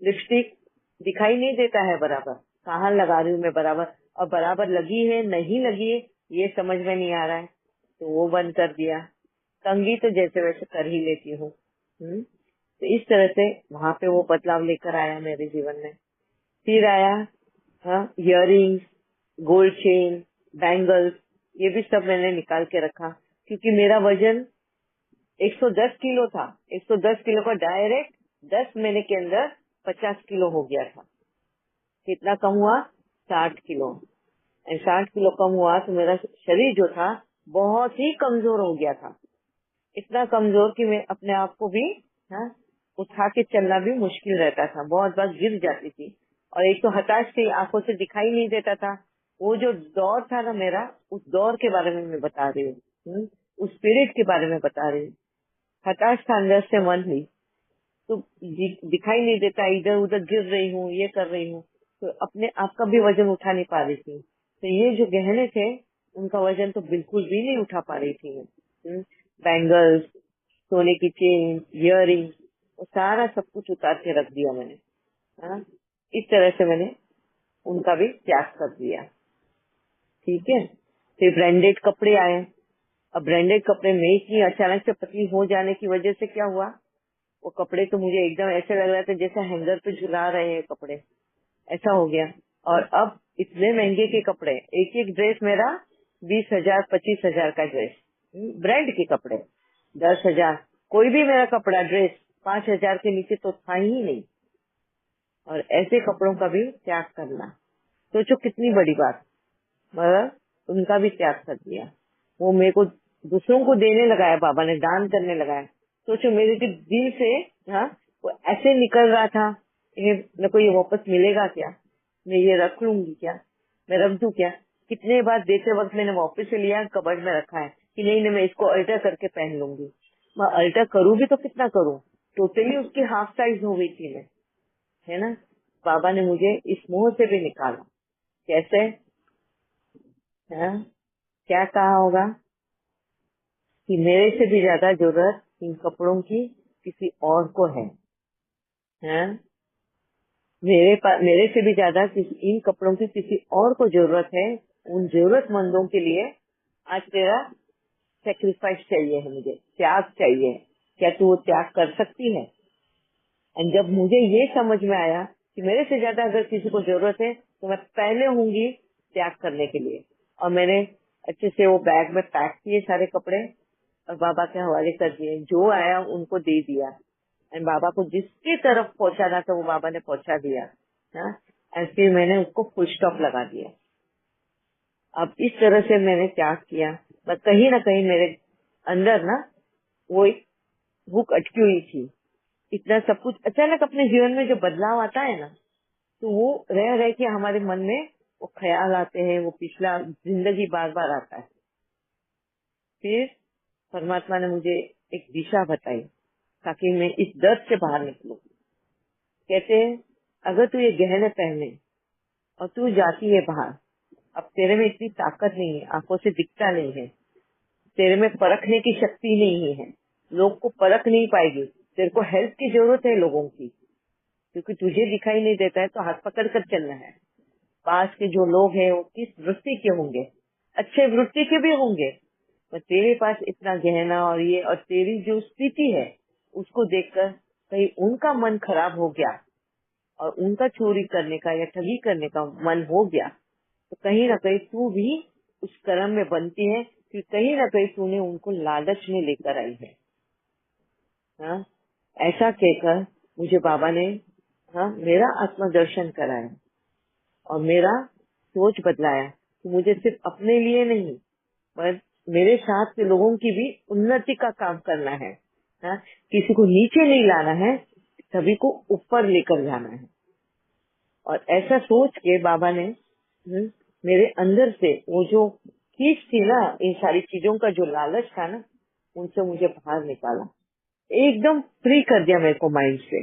Lipstick दिखाई नहीं देता है बराबर, कहाँ लगा रही हूँ मैं बराबर, और बराबर लगी है नहीं लगी है ये समझ में नहीं आ रहा है, तो वो बंद कर दिया। कंघी तो जैसे वैसे कर ही लेती हूँ। तो इस तरह से वहाँ पे वो बदलाव लेकर आया मेरे जीवन में। फिर आया इयररिंग्स, गोल्ड चेन, बैंगल्स, ये भी सब मैंने निकाल के रखा, क्योंकि मेरा वजन 110 किलो था। 110 किलो का डायरेक्ट 10 महीने के अंदर 50 किलो हो गया था। कितना कम हुआ? 60 किलो। 60 किलो कम हुआ तो मेरा शरीर जो था बहुत ही कमजोर हो गया था। इतना कमजोर कि मैं अपने आप को भी उठा के चलना भी मुश्किल रहता था, बहुत बार गिर जाती थी। और एक तो हताश थी, आंखों से दिखाई नहीं देता था। वो जो दौर था ना मेरा, उस दौर के बारे में मैं बता रही हूँ, उस पीरियड के बारे में बता रही हूँ। हताश था अंदर से मन ही, तो दिखाई नहीं देता, इधर उधर गिर रही हूँ, ये कर रही हूँ, तो अपने आप का भी वजन उठा नहीं पा रही थी। तो ये जो गहने थे उनका वजन तो बिल्कुल भी नहीं उठा पा रही थी मैं। बैंगल्स, सोने की चेन, इयररिंग, वो सारा सब कुछ उतार के रख दिया मैंने। हाँ, इस तरह से मैंने उनका भी त्याग कर दिया। ठीक है। फिर ब्रांडेड कपड़े आए। अब ब्रांडेड कपड़े में इतनी अचानक से पतली हो जाने की वजह से क्या हुआ, वो कपड़े तो मुझे एकदम ऐसे लग रहा था जैसे हैंगर पे झुला रहे हैं कपड़े, ऐसा हो गया। और अब इतने महंगे के कपड़े, एक एक ड्रेस मेरा 20,000 25,000 का ड्रेस, ब्रांड के कपड़े 10,000, कोई भी मेरा कपड़ा ड्रेस 5,000 के नीचे तो था ही नहीं। और ऐसे कपड़ों का भी त्याग करना, सोचो कितनी बड़ी बात। मगर उनका भी त्याग कर दिया। वो मेरे को दूसरों को देने लगाया, बाबा ने दान करने लगाया। सोचो मेरे के दिल से वो ऐसे निकल रहा था, मेरे को ये वापस मिलेगा क्या, मैं ये रख लूंगी क्या, मैं रख दूं क्या। कितने बार देते वक्त मैंने वापस से लिया, कबर्ड में रखा है कि नहीं नहीं मैं इसको अल्टर करके पहन लूंगी। मैं अल्टर करूँ भी तो कितना करूँ, टोटली उसकी हाफ साइज हो गई थी मैं, है ना। बाबा ने मुझे इस मोह से भी निकाला। कैसे? क्या कहा होगा कि मेरे से भी ज्यादा जरूरत इन कपड़ों की किसी और को है, हैं? मेरे से भी ज्यादा इन कपड़ों की किसी और को जरूरत है। उन जरूरतमंदों के लिए आज तेरा सेक्रीफाइस चाहिए है, मुझे त्याग चाहिए। क्या तू वो त्याग कर सकती है? एंड जब मुझे ये समझ में आया कि मेरे से ज्यादा अगर किसी को जरूरत है तो मैं पहले होंगी त्याग करने के लिए। और मैंने अच्छे से वो बैग में पैक किए सारे कपड़े और बाबा के हवाले कर दिए। जो आया उनको दे दिया, एंड बाबा को जिसकी तरफ पहुंचाना था वो बाबा ने पहुंचा दिया। एंड फिर मैंने उसको फुल स्टॉप लगा दिया। अब इस तरह से मैंने त्याग किया, बट कहीं ना कहीं मेरे अंदर ना वो एक भूख अटकी हुई थी। इतना सब कुछ अचानक अपने जीवन में जो बदलाव आता है ना, तो वो रह रह के हमारे मन में वो ख्याल आते हैं, वो पिछला जिंदगी बार बार आता है। फिर परमात्मा ने मुझे एक दिशा बताई ताकि मैं इस दर्द से बाहर निकलूं। कहते हैं अगर तू ये गहने पहने और तू जाती है बाहर, अब तेरे में इतनी ताकत नहीं है, आंखों से दिखता नहीं है, तेरे में परखने की शक्ति नहीं है, लोग को परख नहीं पाएगी, तेरे को हेल्प की जरूरत है लोगों की, क्योंकि तुझे दिखाई नहीं देता है तो हाथ पकड़ कर चलना है। पास के जो लोग हैं वो किस वृत्ति के होंगे, अच्छे वृत्ति के भी होंगे, पर तेरे पास इतना गहना और ये और तेरी जो स्थिति है उसको देखकर कहीं उनका मन खराब हो गया और उनका चोरी करने का या ठगी करने का मन हो गया, तो कहीं ना कहीं तू भी उस कर्म में बनती है कि कहीं ना कहीं तूने उनको लालच में लेकर आई है। हाँ, ऐसा कहकर मुझे बाबा ने मेरा आत्मदर्शन कराया और मेरा सोच बदलाया कि मुझे सिर्फ अपने लिए नहीं पर मेरे साथ के लोगों की भी उन्नति का काम करना है। किसी को नीचे नहीं लाना है, सभी को ऊपर लेकर जाना है। और ऐसा सोच के बाबा ने मेरे अंदर से वो जो खींच थी ना, इन सारी चीजों का जो लालच था ना, उनसे मुझे बाहर निकाला, एकदम फ्री कर दिया मेरे को माइंड से।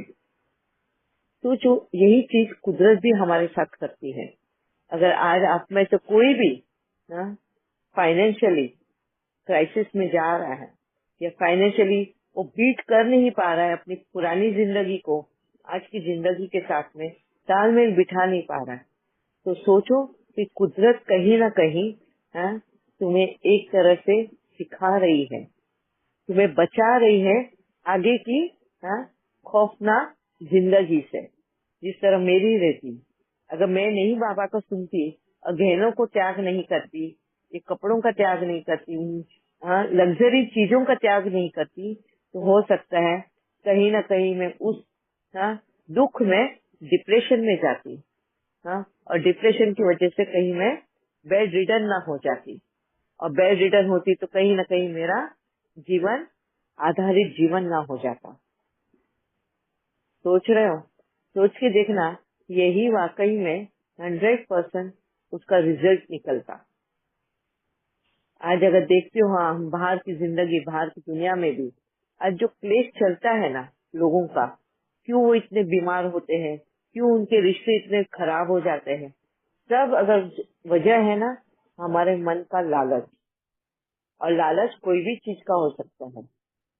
तो जो यही चीज कुदरत भी हमारे साथ करती है। अगर आज आप में से कोई भी फाइनेंशियली क्राइसिस में जा रहा है या फाइनेंशियली वो बीट कर नहीं पा रहा है अपनी पुरानी जिंदगी को, आज की जिंदगी के साथ में तालमेल बिठा नहीं पा रहा है। तो सोचो कि कुदरत कहीं ना कहीं तुम्हें एक तरह से सिखा रही है, तुम्हें बचा रही है आगे की खौफनाक जिंदगी से, जिस तरह मेरी रहती। अगर मैं नहीं बाबा को सुनती और गहनों को त्याग नहीं करती, ये कपड़ों का त्याग नहीं करती, लग्जरी चीजों का त्याग नहीं करती, तो हो सकता है कहीं ना कहीं मैं उस दुख में डिप्रेशन में जाती। और डिप्रेशन की वजह से कहीं मैं बेड रिडन ना हो जाती, और बेड रिडन होती तो कहीं ना कहीं मेरा जीवन आधारित जीवन ना हो जाता। सोच रहे हो? सोच के देखना, यही वाकई में 100% उसका रिजल्ट निकलता। आज अगर देखते हो हम बाहर की जिंदगी, बाहर की दुनिया में भी आज जो क्लेश चलता है ना लोगों का, क्यों वो इतने बीमार होते हैं, क्यों उनके रिश्ते इतने खराब हो जाते हैं, सब अगर वजह है ना हमारे मन का लालच। और लालच कोई भी चीज का हो सकता है,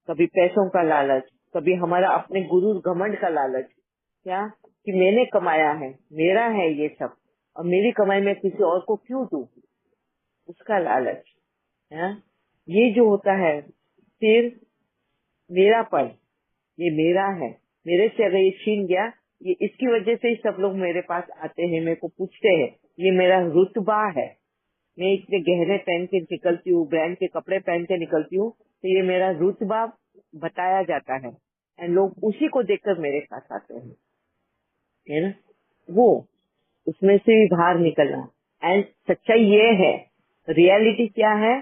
कभी पैसों का लालच, कभी हमारा अपने गुरूर घमंड का लालच, क्या कि मैंने कमाया है, मेरा है ये सब, और मेरी कमाई में किसी और को क्यों दूं, उसका लालच है। ये जो होता है फिर मेरापन, ये मेरा है, मेरे से अगर ये छीन गया, ये इसकी वजह से ही सब लोग मेरे पास आते हैं, मेरे को पूछते हैं, ये मेरा रुतबा है, मैं इतने गहने पहन के निकलती हूँ, ब्रांड के कपड़े पहन के निकलती हूँ, तो ये मेरा रुतबा बताया जाता है, एंड लोग उसी को देखकर मेरे पास आते हैं, है ना। वो उसमें से भी बाहर निकलना। एंड सच्चाई ये है, रियलिटी क्या है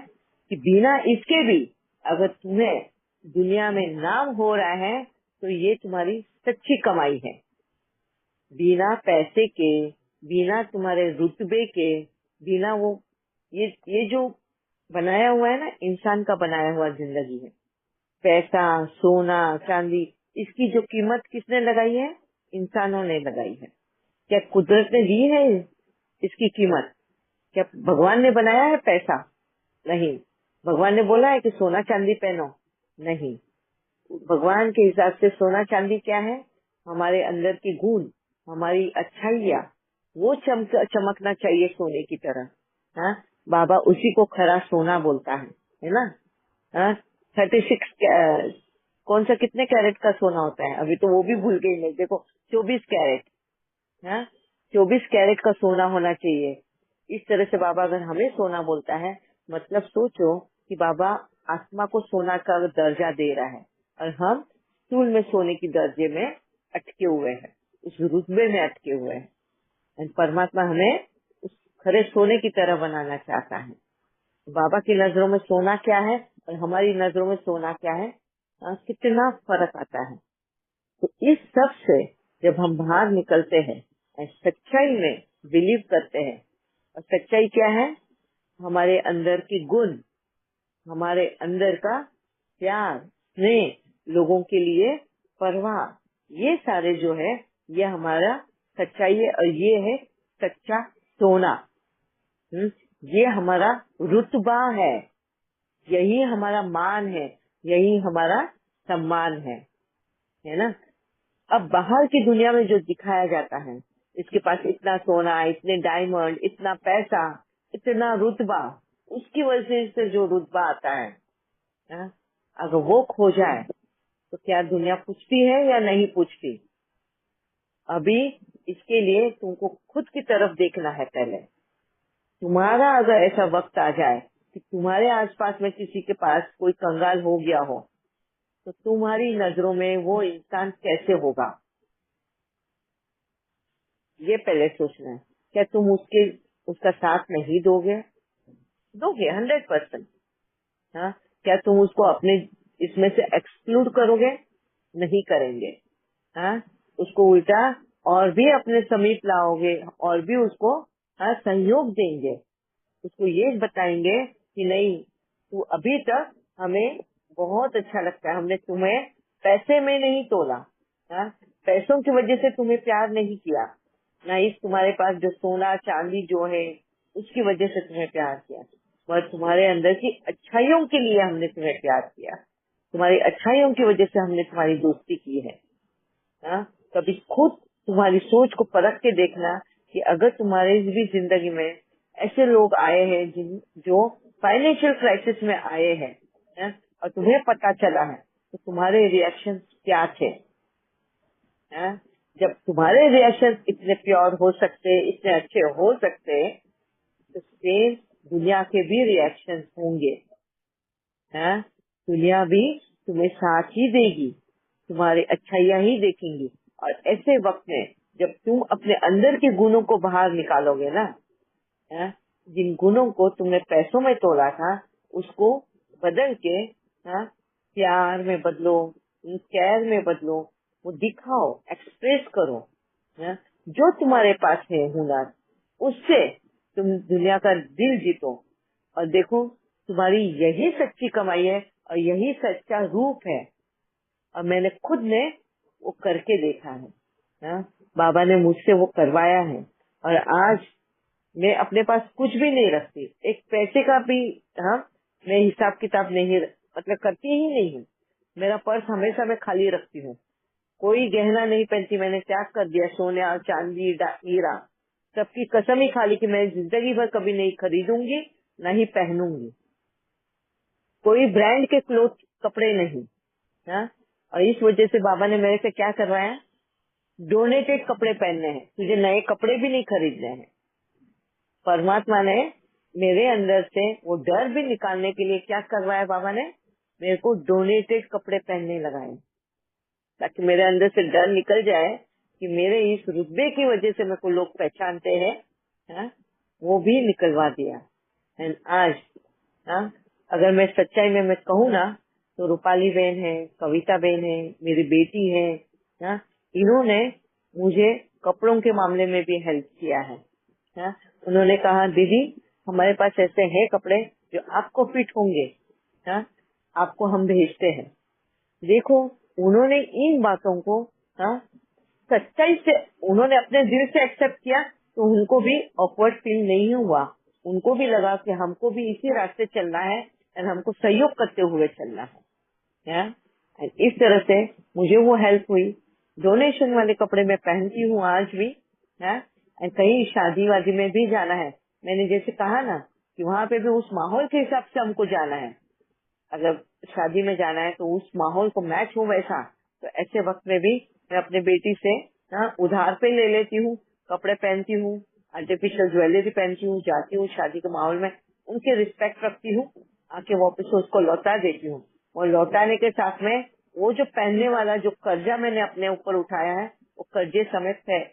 कि बिना इसके भी अगर तुम्हें दुनिया में नाम हो रहा है तो ये तुम्हारी सच्ची कमाई है। बिना पैसे के, बिना तुम्हारे रुतबे के, बिना वो ये जो बनाया हुआ है ना, इंसान का बनाया हुआ जिंदगी है, पैसा, सोना, चांदी, इसकी जो कीमत किसने लगाई है? इंसानों ने लगाई है। क्या कुदरत ने दी है इसकी कीमत? क्या भगवान ने बनाया है पैसा? नहीं। भगवान ने बोला है कि सोना चांदी पहनो? नहीं। भगवान के हिसाब से सोना चांदी क्या है? हमारे अंदर की गुण, हमारी अच्छाइयाँ, वो चमकना चाहिए सोने की तरह। हाँ, बाबा उसी को खरा सोना बोलता है ना। हाँ, 36 कौन सा कितने कैरेट का सोना होता है, अभी तो वो भी भूल गई मैं। देखो 24 कैरेट, हाँ 24 कैरेट का सोना होना चाहिए। इस तरह से बाबा अगर हमें सोना बोलता है, मतलब सोचो कि बाबा आत्मा को सोना का दर्जा दे रहा है, और हम स्थूल में सोने की दर्जे में अटके हुए हैं, उस रुतबे में अटके हुए हैं। और परमात्मा हमें उस खरे सोने की तरह बनाना चाहता है। बाबा की नजरों में सोना क्या है और हमारी नजरों में सोना क्या है, कितना फर्क आता है। तो इस सब से जब हम बाहर निकलते हैं और सच्चाई में बिलीव करते हैं, और सच्चाई क्या है? हमारे अंदर की गुण, हमारे अंदर का प्यार, स्नेह, लोगों के लिए परवाह, ये सारे जो है ये हमारा सच्चाई है, और ये है सच्चा सोना। ये हमारा रुतबा है, यही हमारा मान है, यही हमारा सम्मान है ना। अब बाहर की दुनिया में जो दिखाया जाता है, इसके पास इतना सोना, इतने डायमंड, इतना पैसा, इतना रुतबा, उसकी वजह से जो रुतबा आता है, हाँ? अगर वो खो जाए तो क्या दुनिया पूछती है या नहीं पूछती? अभी इसके लिए तुमको खुद की तरफ देखना है। पहले तुम्हारा अगर ऐसा वक्त आ जाए कि तुम्हारे आसपास में किसी के पास कोई कंगाल हो गया हो, तो तुम्हारी नजरों में वो इंसान कैसे होगा, ये पहले सोचना है। क्या तुम उसका साथ नहीं दोगे? दोगे 100%। हाँ, क्या तुम उसको अपने इसमें से एक्सक्लूड करोगे? नहीं करेंगे। हाँ, उसको उल्टा और भी अपने समीप लाओगे, और भी उसको सहयोग देंगे, उसको ये बताएंगे कि नहीं, तू अभी तक हमें बहुत अच्छा लगता है, हमने तुम्हें पैसे में नहीं तोला, हाँ? पैसों की वजह से तुम्हें प्यार नहीं किया, ना इस तुम्हारे पास जो सोना चांदी जो है उसकी वजह से तुम्हें प्यार किया, पर तुम्हारे अंदर की अच्छाइयों के लिए हमने तुम्हें प्यार किया, तुम्हारी अच्छाइयों की वजह से हमने तुम्हारी दोस्ती की है। हाँ? कभी खुद तुम्हारी सोच को परख के देखना कि अगर तुम्हारे भी जिंदगी में ऐसे लोग आए हैं जो फाइनेंशियल क्राइसिस में आए हैं, और तुम्हें पता चला है तो तुम्हारे रिएक्शन क्या थे, हैं? जब तुम्हारे रिएक्शन इतने प्योर हो सकते, इतने अच्छे हो सकते, तो सेम दुनिया के भी रिएक्शन होंगे, हैं? दुनिया भी तुम्हें साथ ही देगी, तुम्हारी अच्छाइयाँ ही देखेंगी। और ऐसे वक्त में जब तुम अपने अंदर के गुणों को बाहर निकालोगे ना, हैं? जिन गुणों को तुमने पैसों में तोला था उसको बदल के, हैं? प्यार में बदलो, केयर में बदलो, वो दिखाओ, एक्सप्रेस करो, हैं? जो तुम्हारे पास है हुनर, उससे तुम दुनिया का दिल जीतो। और देखो, तुम्हारी यही सच्ची कमाई है और यही सच्चा रूप है। और मैंने खुद ने वो करके देखा है, हाँ? बाबा ने मुझसे वो करवाया है। और आज मैं अपने पास कुछ भी नहीं रखती, एक पैसे का भी, हाँ, मैं हिसाब किताब नहीं, मतलब करती ही नहीं हूँ। मेरा पर्स हमेशा मैं खाली रखती हूँ, कोई गहना नहीं पहनती, मैंने त्याग कर दिया सोने चांदी हीरा सबकी कसम ही खाली कि मैं जिंदगी भर कभी नहीं खरीदूंगी, न ही पहनूंगी। कोई ब्रांड के क्लोथ कपड़े नहीं, हाँ? और इस वजह से बाबा ने मेरे से क्या करवाया, डोनेटेड कपड़े पहनने हैं, तुझे नए कपड़े भी नहीं खरीदने हैं। परमात्मा ने मेरे अंदर से वो डर भी निकालने के लिए क्या करवाया, बाबा ने मेरे को डोनेटेड कपड़े पहनने लगाए, ताकि मेरे अंदर से डर निकल जाए कि मेरे इस रुतबे की वजह से मेरे को लोग पहचानते हैं, हाँ? वो भी निकलवा दिया। एंड आज, हाँ, अगर मैं सच्चाई में मैं कहूँ ना, तो रूपाली बहन है, कविता बहन है, मेरी बेटी है, हाँ, इन्होंने मुझे कपड़ों के मामले में भी हेल्प किया है, हाँ? उन्होंने कहा दीदी हमारे पास ऐसे हैं कपड़े जो आपको फिट होंगे, हाँ? आपको हम भेजते हैं। देखो, उन्होंने इन बातों को, हाँ, सच्चाई से, उन्होंने अपने दिल से एक्सेप्ट किया, तो उनको भी ऑकवर्ड फील नहीं हुआ। उनको भी लगा कि हमको भी इसी रास्ते चलना है और हमको सहयोग करते हुए चलना है, हाँ? इस तरह से मुझे वो हेल्प हुई। डोनेशन वाले कपड़े मैं पहनती हूँ आज भी, हाँ? कहीं शादी वादी में भी जाना है, मैंने जैसे कहा ना कि वहाँ पे भी उस माहौल के हिसाब से हमको जाना है। अगर शादी में जाना है तो उस माहौल को मैच हो वैसा, तो ऐसे वक्त में भी मैं अपने बेटी से, हाँ, उधार पे ले लेती हूँ, कपड़े पहनती हूँ, आर्टिफिशियल ज्वेलरी पहनती हूँ, जाती हूँ शादी के माहौल में, उनके रिस्पेक्ट रखती हूँ, आके वापस उसको लौटा देती हूँ। और लौटाने के साथ में वो जो पहनने वाला जो कर्जा मैंने अपने ऊपर उठाया है, वो कर्जे समेत है,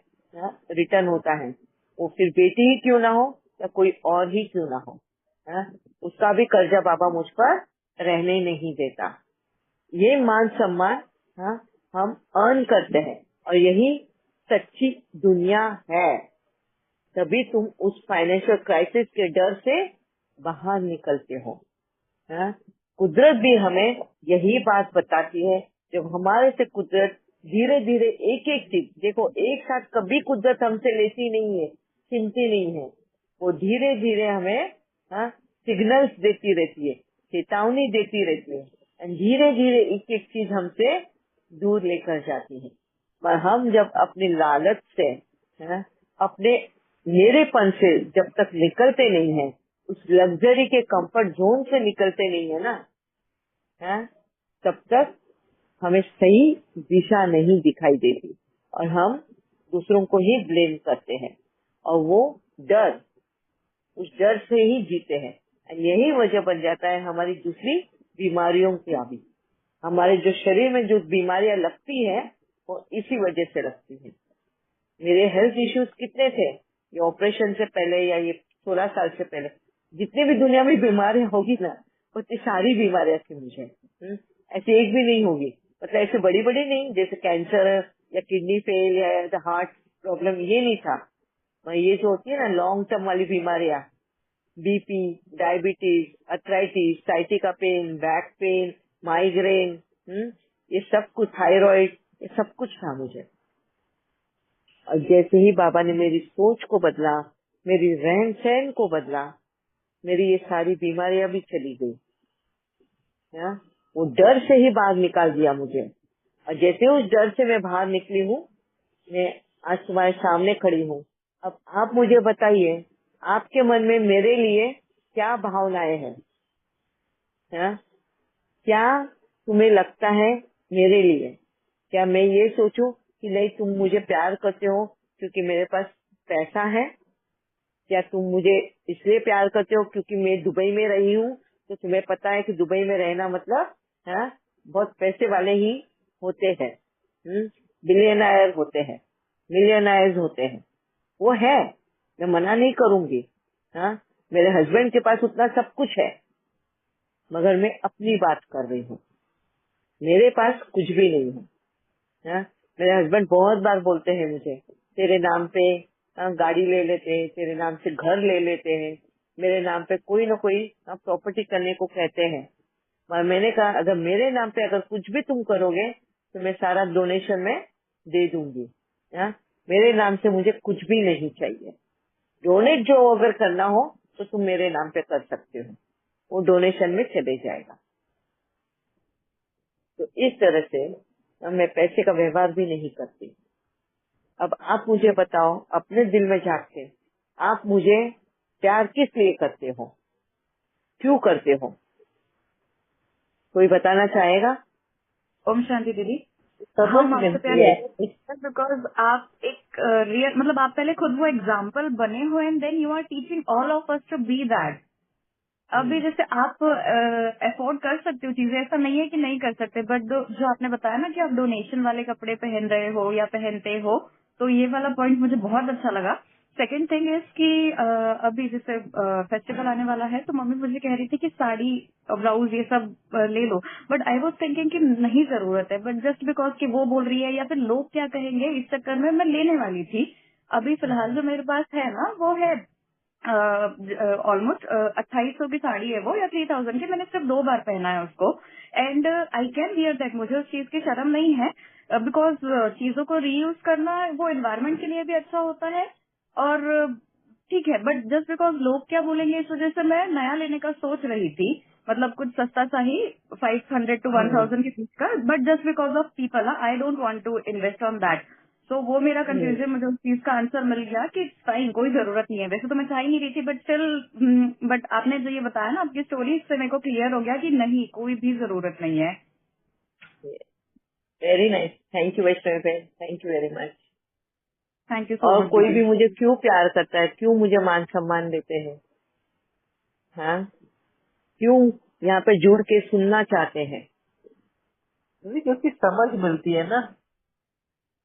रिटर्न होता है। वो फिर बेटी ही क्यों ना हो या कोई और ही क्यों ना हो, हाँ? उसका भी कर्जा बाबा मुझ पर रहने नहीं देता। ये मान सम्मान, हाँ, हम अर्न करते हैं, और यही सच्ची दुनिया है। तभी तुम उस फाइनेंशियल क्राइसिस के डर से बाहर निकलते हो, हाँ? कुदरत भी हमें यही बात बताती है। जब हमारे से कुदरत धीरे धीरे एक एक चीज, देखो एक साथ कभी कुदरत हमसे लेती नहीं है, छीनती नहीं है, वो धीरे धीरे हमें, हाँ, सिग्नल्स देती रहती है, चेतावनी देती रहती है, और धीरे धीरे एक एक चीज हमसे दूर लेकर जाती है। पर हम जब अपनी लालच से, हाँ, अपने मेरेपन से जब तक निकलते नहीं है, उस लग्जरी के कंफर्ट जोन से निकलते नहीं है ना, है? तब तक हमें सही दिशा नहीं दिखाई देती, और हम दूसरों को ही ब्लेम करते हैं, और वो डर, उस डर से ही जीते हैं। यही वजह बन जाता है हमारी दूसरी बीमारियों की भी। हमारे जो शरीर में जो बीमारियां लगती है वो इसी वजह से लगती है। मेरे हेल्थ इश्यूज कितने थे, ये ऑपरेशन से पहले या ये 16 साल से पहले, जितनी भी दुनिया में बीमारियां होगी ना, उतनी सारी बीमारियां थी मुझे, ऐसी एक भी नहीं होगी, मतलब ऐसे बड़ी बड़ी नहीं, जैसे कैंसर या किडनी फेल या हार्ट प्रॉब्लम, ये नहीं था। ये जो होती है ना लॉन्ग टर्म वाली बीमारियां, BP, diabetes, arthritis, sciatica pain, back pain, migraine, ये सब कुछ, थायराइड, ये सब कुछ था मुझे। और जैसे ही बाबा ने मेरी सोच को बदला, मेरी रहन सहन को बदला, मेरी ये सारी बीमारियां भी चली गई, हाँ? वो डर से ही बाहर निकाल दिया मुझे। और जैसे उस डर से मैं बाहर निकली हूँ, मैं आज तुम्हारे सामने खड़ी हूँ। अब आप मुझे बताइए, आपके मन में मेरे लिए क्या भावनाएं हैं? हाँ? क्या तुम्हें लगता है मेरे लिए? क्या मैं ये सोचूं कि नहीं, तुम मुझे प्यार करते हो क्योंकि मेरे पास पैसा है? क्या तुम मुझे इसलिए प्यार करते हो क्योंकि मैं दुबई में रही हूँ, तो तुम्हें पता है कि दुबई में रहना मतलब बहुत पैसे वाले ही होते हैं, बिलियनर होते हैं, मिलियनर्स होते हैं। वो है, मैं मना नहीं करूंगी। हाँ, मेरे हस्बैंड के पास उतना सब कुछ है, मगर मैं अपनी बात कर रही हूँ। मेरे पास कुछ भी नहीं है। हाँ? मेरे हस्बैंड बहुत बार बोलते हैं मुझे, तेरे नाम पे गाड़ी ले लेते हैं, तेरे नाम से घर ले लेते हैं, मेरे नाम पे कोई न कोई प्रॉपर्टी करने को कहते हैं। और मैंने कहा, अगर मेरे नाम पे अगर कुछ भी तुम करोगे तो मैं सारा डोनेशन में दे दूंगी। हाँ? मेरे नाम से मुझे कुछ भी नहीं चाहिए। डोनेट जो अगर करना हो तो तुम मेरे नाम पे कर सकते हो, वो डोनेशन में चले जाएगा। तो इस तरह से मैं पैसे का व्यवहार भी नहीं करती। अब आप मुझे बताओ, अपने दिल में झांक के, आप मुझे प्यार किस लिए करते हो, क्यों करते हो? कोई बताना चाहेगा? ओम शांति दीदी। समझ हम आपसे प्यार मिलती है। करते हैं बिकॉज आप एक रियल मतलब आप पहले खुद वो एग्जाम्पल बने हुए and then you are teaching all of us to be that. अभी जैसे आप अफोर्ड कर सकते हो चीजें, ऐसा नहीं है कि नहीं कर सकते, बट जो आपने बताया ना कि आप डोनेशन वाले कपड़े पहन रहे हो या पहनते हो, तो ये वाला पॉइंट मुझे बहुत अच्छा लगा। सेकंड थिंग इज कि अभी जैसे फेस्टिवल आने वाला है, तो मम्मी मुझे कह रही थी कि साड़ी ब्लाउज ये सब ले लो, बट आई वॉज थिंकिंग कि नहीं जरूरत है, बट जस्ट बिकॉज कि वो बोल रही है या फिर लोग क्या कहेंगे, इस चक्कर में मैं लेने वाली थी। अभी फिलहाल जो मेरे पास है ना वो है ऑलमोस्ट 2800 की साड़ी है वो, या 3000 की। मैंने सिर्फ 2 बार पहना है उसको and I can wear that. मुझे उस चीज की शर्म नहीं है बिकॉज चीजों को रीयूज करना वो एनवायरमेंट के लिए भी अच्छा होता है। और ठीक है, बट जस्ट बिकॉज लोग क्या बोलेंगे इस वजह से मैं नया लेने का सोच रही थी, मतलब कुछ सस्ता सा ही 500 to 1000 के बीच का, but just because of people I don't want to invest on that. तो वो मेरा कंफ्यूजन, मुझे उस चीज का आंसर मिल गया कि फाइन, कोई जरूरत नहीं है। वैसे तो मैं चाह ही नहीं रही थी, बट स्टिल बट आपने जो ये बताया ना आपकी स्टोरी से मेरे को क्लियर हो गया कि नहीं, कोई भी जरूरत नहीं है। Very nice, thank you Vaishnavi बहन, thank you very much. Thank you so और मच कोई दीदी। भी मुझे क्यों प्यार करता है, क्यों मुझे मान सम्मान देते हैं? हाँ, क्यों यहाँ पे जुड़ के सुनना चाहते हैं? दीदी क्योंकि समझ मिलती है ना,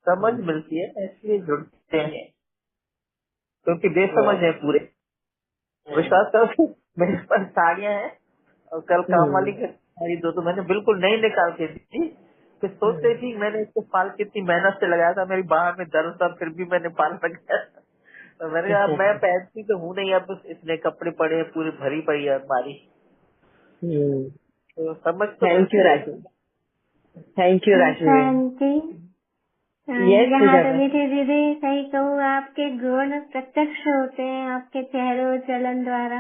समझ हम्म, मिलती है इसलिए जुड़ते हैं, क्योंकि बेसमझ yes, है पूरे। हाँ, विश्वास करो कि मेरे पास साड़ियां हैं और कल काम वाली हम्म, की साड़ी तो मैंने बिल्कुल नहीं निकाल के दी थी। फिर सोच रही हम्म, थी मैंने इसको पाल कितनी मेहनत से लगाया था, मेरी बाहर में दर्द था फिर भी मैंने पाल लगाया था। तो मैंने कहा अब मैं पहनती तो हूँ नहीं, अब इतने कपड़े पड़े हैं, पूरी भरी पड़ी है अलमारी। तो समझ तो थैंक यू मिलती है। राजू, थैंक यू राजू बहन। शांति। यस यहाँ तो सुजाता। मीठी दीदी सही कहूँ, आपके गुण प्रत्यक्ष होते हैं आपके चेहरे चलन द्वारा।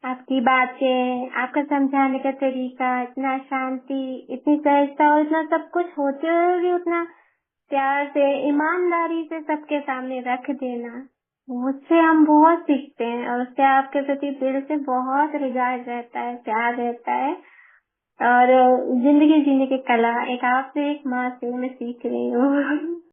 आपकी बातें, आपका समझाने का तरीका, इतना शांति, इतनी सहजता और इतना सब कुछ होते हुए भी उतना प्यार से ईमानदारी से सबके सामने रख देना, उससे हम बहुत सीखते हैं और उससे आपके प्रति दिल से बहुत रिगार्ड रहता है, प्यार रहता है। और जिंदगी जीने की कला एक आपसे एक माँ से मैं सीख रही हूँ।